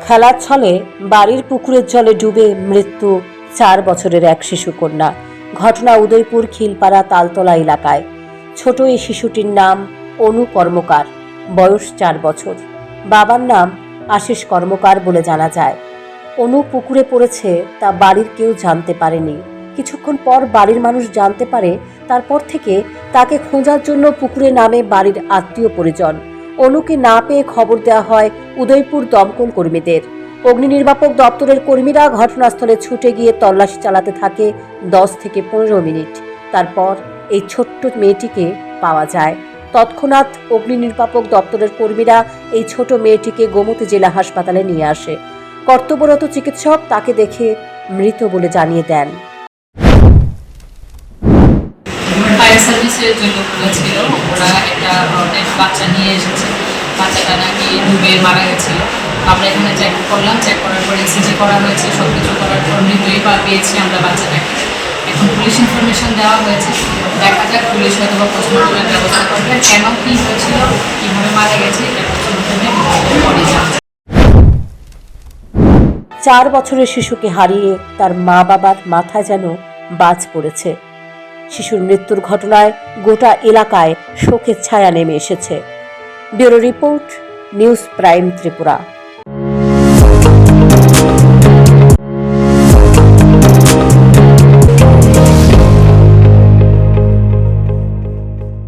খেলার ছলে বাড়ির পুকুরের জলে ডুবে মৃত্যু 4 বছরের এক শিশুকন্যা। ঘটনা উদয়পুর খিলপাড়া তালতলা এলাকায়। ছোট এই শিশুটির নাম অনু কর্মকার, বয়স 4 বছর। বাবার নাম আশিস কর্মকার বলে জানা যায়। অনু পুকুরে পড়েছে তা বাড়ির কেউ জানতে পারেনি। কিছুক্ষণ পর বাড়ির মানুষ জানতে পারে। তারপর থেকে তাকে খোঁজার জন্য পুকুরে নামে বাড়ির আত্মীয় পরিজন। অনুকে না পেয়ে খবর দেওয়া হয় উদয়পুর দমকল কর্মীদের। অগ্নি নির্বাপক দপ্তরের কর্মীরা ঘটনাস্থলে ছুটে গিয়ে তল্লাশি চালাতে থাকে 10 থেকে 15 মিনিট। তারপর এই ছোট্ট মেয়েটিকে পাওয়া যায়। তৎক্ষণাৎ অগ্নি নির্বাপক দপ্তরের কর্মীরা এই ছোট মেয়েটিকে গোমতী জেলা হাসপাতালে নিয়ে আসে। কর্তব্যরত চিকিৎসক তাকে দেখে মৃত বলে জানিয়ে দেন। ফায়ার সার্ভিসের যে লোকগুলো ছিল ওরা একটা বাচ্চা নিয়ে এসেছে। বাচ্চাটা নাকি ডুবে মারা গেছিলো। আমরা এখানে চেক করলাম, চেক করার পর এসিজি করা হয়েছে। সব কিছু করার পর মৃতই পেয়েছি আমরা বাচ্চাটাকে। এখন পুলিশ ইনফরমেশন দেওয়া হয়েছে, দেখা যাক পুলিশ হয়তো বা পোস্টমর্টমের ব্যবস্থা করবে। কেন কী হয়েছিল, কীভাবে মারা গেছে এটা পোস্টমর্টমে পরে যাবে। 4 বছরের শিশুকে হারিয়ে তার মা বাবার মাথায় যেন বাজ পড়েছে। শিশুর মৃত্যুর ঘটনায় গোটা এলাকায় শোকের ছায়া নেমে এসেছে। Bureau report, news prime Tripura.